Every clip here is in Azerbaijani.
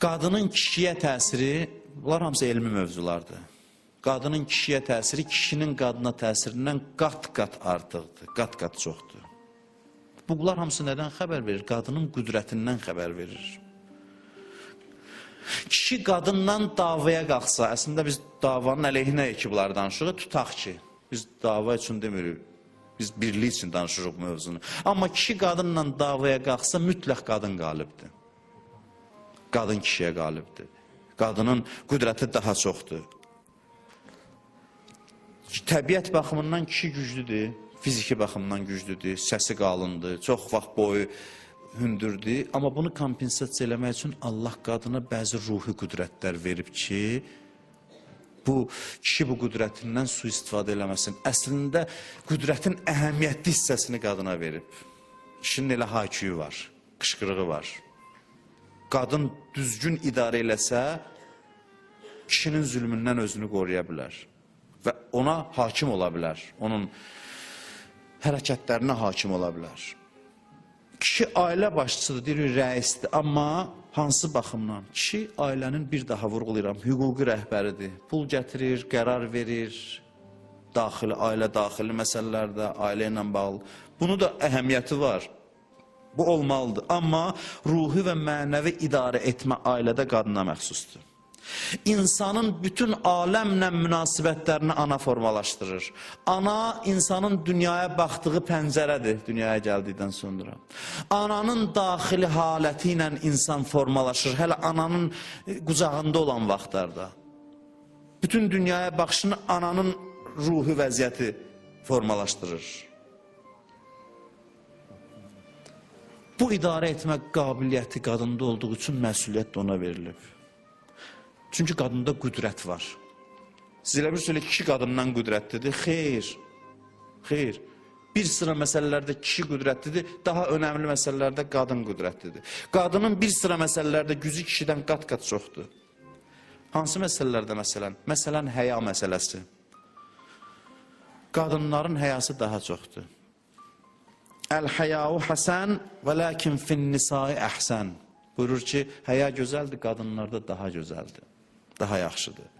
Qadının kişiyə təsiri, bunlar hamısı elmi mövzulardır. Qadının kişiyə təsiri, kişinin qadına təsirindən qat-qat artıqdır, qat-qat çoxdur. Bunlar hamısı nədən xəbər verir? Qadının qüdrətindən xəbər verir. Kişi qadından davaya qalxsa, əslində biz davanın əleyhinəyik ki, bunları danışırıq, tutaq ki, biz dava üçün demirik, biz birlik üçün danışırıq mövzunu. Amma kişi qadınla davaya qalxsa, mütləq qadın qalibdir. Qadın kişiyə qalibdir. Qadının qüdrəti daha çoxdur. Təbiət baxımından kişi güclüdür, fiziki baxımdan güclüdür, səsi qalındır, çox vaxt boyu hündürdür. Amma bunu kompensasiya eləmək üçün Allah qadına bəzi ruhi qüdrətlər verib ki, kişi bu qüdrətindən sui-istifadə eləməsin. Əslində, qüdrətin əhəmiyyətli hissəsini qadına verib. Kişinin elə hayküyü var, qışqırığı var. Qadın düzgün idarə eləsə, kişinin zülmündən özünü qoruya bilər. Və ona hakim ola bilər, onun hərəkətlərinə hakim ola bilər. Kişi ailə başçısıdır, deyir, rəisdir, amma hansı baxımdan? Kişi ailənin bir daha vurğulayıram, hüquqi rəhbəridir. Pul gətirir, qərar verir, ailə daxili məsələlərdə, ailə ilə bağlı. Bunun da əhəmiyyəti var. Bu olmalıdır. Amma ruhi və mənəvi idarə etmə ailədə qadına məxsusdur. İnsanın bütün aləmlə münasibətlərini ana formalaşdırır. Ana, insanın dünyaya baxdığı pəncərədir, dünyaya gəldikdən sonra. Ananın daxili haləti ilə insan formalaşır, hələ ananın qucağında olan vaxtlarda. Bütün dünyaya baxışını ananın ruhi vəziyyəti formalaşdırır. Bu idarə etmə qabiliyyəti qadında olduğu üçün məsuliyyət də ona verilib. Çünki qadında qüdrət var. Siz elə bir söyle kişi qadından qüdrətlidir. Xeyr. Bir sıra məsələlərdə kişi qüdrətlidir, daha önəmli məsələlərdə qadın qüdrətlidir. Qadının bir sıra məsələlərdə gücü kişidən qat-qat çoxdur. Hansı məsələlərdə məsələn? Məsələn, həya məsələsi. Qadınların həyası daha çoxdur. Əl-həyau həsən və ləkin fin-nisai əhsən. Buyurur ki, həya gözəldir, qadınlarda daha gözəldir, daha yaxşıdır.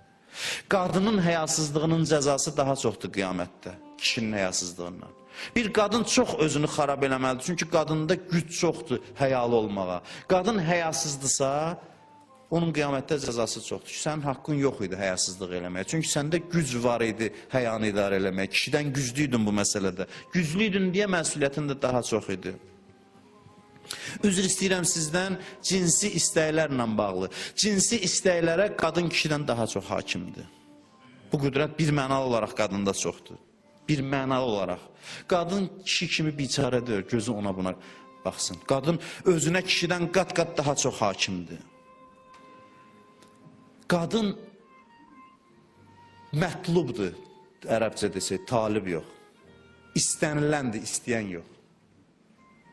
Qadının həyasızlığının cəzası daha çoxdur qiyamətdə, kişinin həyasızlığından. Bir qadın çox özünü xarab eləməlidir, çünki qadında güc çoxdur həyalı olmağa. Qadın həyasızdırsa, onun qiyamətdə cəzası çoxdur. Sənin haqqın yox idi həyasızlıq eləməyə. Çünki səndə güc var idi həyanı idarə eləməyə. Kişidən güclüydün bu məsələdə. Güclüydün deyə məsuliyyətin də daha çox idi. Üzr istəyirəm sizdən cinsi istəklərlə bağlı. Cinsi istəklərə qadın kişidən daha çox hakimdir. Bu qüdrət bir mənalı olaraq qadında çoxdur. Bir mənalı olaraq. Qadın kişi kimi biçarədir, gözü ona buna baxsın. Qadın özünə kişidən qat-qat daha çox hakimdir. Qadın mətlubdur, ərəbcə desək, talib yox. İstəniləndir, istəyən yox.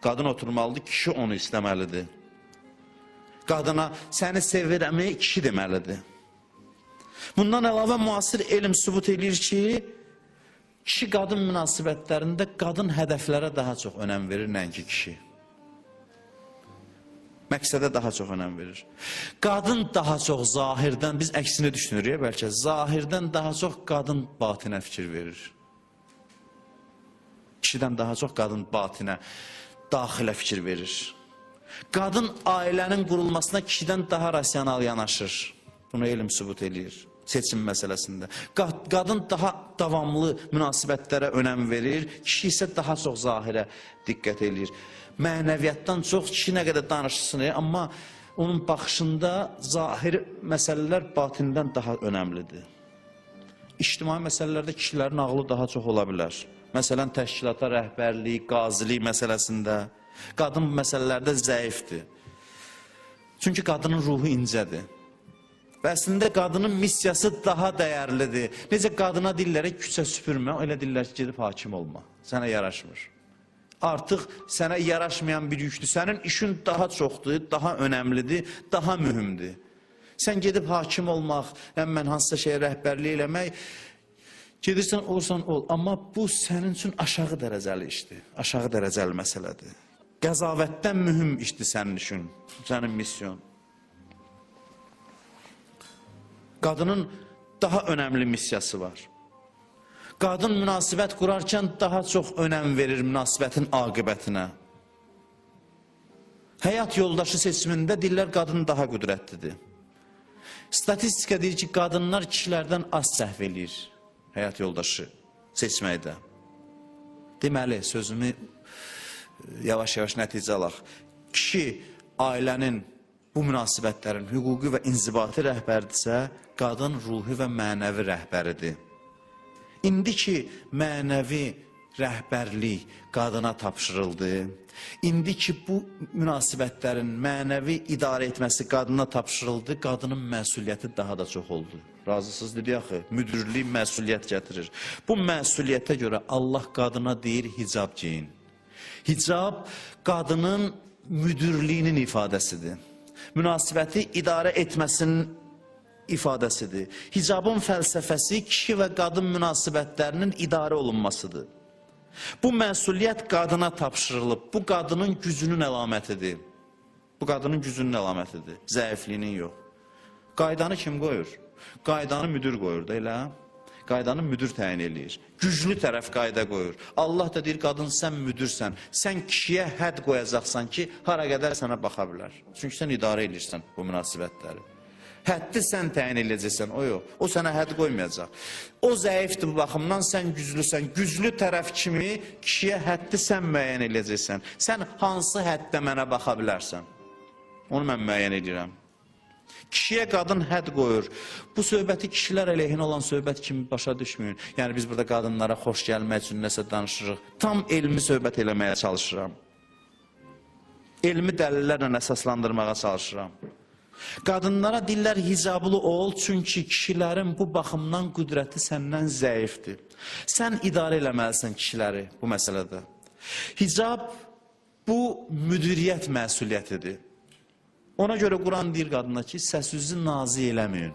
Qadın oturmalıdır, kişi onu istəməlidir. Qadına səni sevirəm, kişi deməlidir. Bundan əlavə müasir elm sübut edir ki, kişi-qadın münasibətlərində qadın hədəflərə daha çox önəm verir, nəinki kişi. Məqsədə daha çox önəm verir. Qadın daha çox zahirdən, biz əksini düşünürük, bəlkə zahirdən daha çox qadın batinə fikir verir. Kişidən daha çox qadın batinə, daxilə fikir verir. Qadın ailənin qurulmasına kişidən daha rasional yanaşır. Bunu elm sübut edir, seçim məsələsində. Qadın daha davamlı münasibətlərə önəm verir, kişi isə daha çox zahirə diqqət edir. Mənəviyyatdan çox kişi nə qədər danışsın, amma onun baxışında zahiri məsələlər batindən daha önəmlidir. İctimai məsələlərdə kişilərin ağlı daha çox ola bilər. Məsələn, təşkilata rəhbərlik, qazilik məsələsində. Qadın bu məsələlərdə zəifdir. Çünki qadının ruhu incədir. Və əslində qadının missiyası daha dəyərlidir. Necə qadına dillərə küçə süpürmə, elə dillər ki, gedib hakim olma. Sənə yaraşmır. Artıq sənə yaraşmayan bir yükdür. Sənin işin daha çoxdur, daha önəmlidir, daha mühümdür. Sən gedib hakim olmaq, mən hansısa şeyə rəhbərlik eləmək, gedirsən, olsan ol. Amma bu sənin üçün aşağı dərəcəli işdir, aşağı dərəcəli məsələdir. Qəzavətdən mühüm işdir sənin üçün, sənin misyon. Qadının daha önəmli missiyası var. Qadın münasibət qurarkən daha çox önəm verir münasibətin aqibətinə. Həyat yoldaşı seçimində deyirlər qadın daha qüdrətlidir. Statistika deyir ki, qadınlar kişilərdən az səhv eləyir həyat yoldaşı seçməkdə. Deməli, sözümü yavaş-yavaş nəticə alaq. Kişi ailənin, bu münasibətlərin hüquqi və inzibati rəhbərdirsə, qadın ruhi və mənəvi rəhbəridir. İndi ki, mənəvi rəhbərlik qadına tapşırıldı, indi ki, bu münasibətlərin mənəvi idarə etməsi qadına tapşırıldı, qadının məsuliyyəti daha da çox oldu. Razısınız, dedik axı, müdürlük məsuliyyət gətirir. Bu məsuliyyətə görə Allah qadına deyir, hicab giyin. Hicab qadının müdürlüyünün ifadəsidir. Münasibəti idarə etməsinin ifadəsidir. Hicabın fəlsəfəsi kişi və qadın münasibətlərinin idarə olunmasıdır. Bu məsuliyyət qadına tapşırılıb, bu qadının gücünün əlamətidir. Bu qadının gücünün əlamətidir, zəifliyinin yox. Qaydanı kim qoyur? Qaydanı müdür qoyur da elə. Qaydanı müdür təyin eləyir. Güclü tərəf qayda qoyur. Allah da deyir, qadın sən müdürsən. Sən kişiyə hədd qoyacaqsan ki, hara qədər sənə baxa bilər. Çünki sən idarə edirsən bu münasibətləri. Həddi sən təyin eləyəcəksən, o yox. O sənə hədd qoymayacaq. O zəifdir bu baxımdan, sən güclüsən. Güclü tərəf kimi kişiyə həddi sən müəyyən eləyəcəksən. Sən hansı həddə mənə baxa bilərsən? Onu mən müəyyən edirəm. Kişiyə qadın hədd qoyur. Bu söhbəti kişilər əleyhinə olan söhbət kimi başa düşməyin. Yəni biz burada qadınlara xoş gəlmək üçün nəsə danışırıq. Tam elmi söhbət eləməyə çalışıram. Elmi dəlillərlə əsaslandırmağa çalışıram. Qadınlara deyirlər hicablı ol, çünki kişilərin bu baxımdan qüdrəti səndən zəifdir. Sən idarə eləməlisən kişiləri bu məsələdə. Hicab bu müdiriyyət məsuliyyətidir. Ona görə Quran deyir qadına ki, səsinizi nazi eləməyin.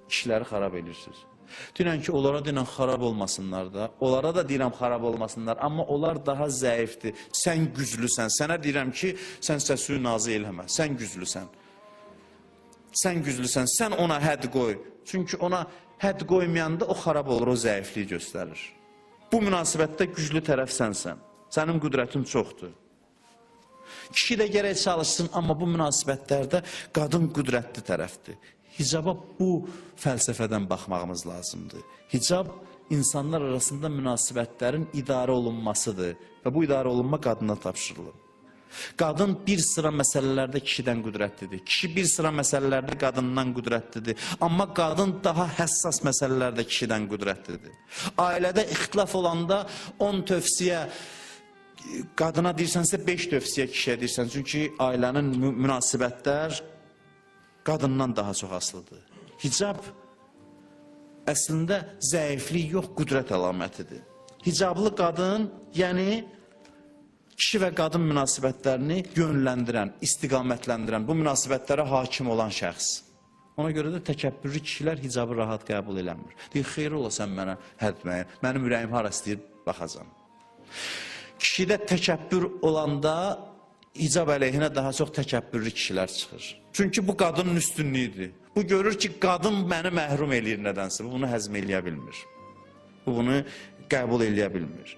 Kişiləri xarab edirsiniz. Deyirəm ki, onlara deyirəm xarab olmasınlar da. Onlara da deyirəm xarab olmasınlar. Amma onlar daha zəifdir. Sən güclüsən. Sənə deyirəm ki, sən səsini nazi eləmə. Sən güclüsən. Sən güclüsən. Sən ona hədd qoy. Çünki ona hədd qoymayanda o xarab olur, o zəifliyi göstərir. Bu münasibətdə güclü tərəf sənsən. Sənin qüdrətin çoxdur. Kişi də gərək çalışsın, amma bu münasibətlərdə qadın qüdrətli tərəfdir. Hicaba bu fəlsəfədən baxmağımız lazımdır. Hicab insanlar arasında münasibətlərin idarə olunmasıdır və bu idarə olunma qadına tapşırılır. Qadın bir sıra məsələlərdə kişidən qüdrətlidir. Kişi bir sıra məsələlərdə qadından qüdrətlidir. Amma qadın daha həssas məsələlərdə kişidən qüdrətlidir. Ailədə ixtilaf olanda 10 tövsiyə qadına deyirsənsə 5 tövsiyə kişiyə deyirsən. Çünki ailənin münasibətlər qadından daha çox asılıdır. Hicab əslində zəiflik yox, qüdrət əlamətidir. Hicablı qadın, yəni kişi və qadın münasibətlərini yönləndirən, istiqamətləndirən, bu münasibətlərə hakim olan şəxs. Ona görə də təkəbbürlü kişilər hicabı rahat qəbul eləmir. Deyir, xeyr ola sən mənə hədd müəyyən, mənim ürəyim hara istəyir, baxacam. Kişidə təkəbbür olanda hicab əleyhinə daha çox təkəbbürlü kişilər çıxır. Çünki bu qadının üstünlüyüdür. Bu görür ki, qadın məni məhrum eləyir nədənsə. Bu bunu həzm eləyə bilmir. Bu bunu qəbul eləyə bilmir.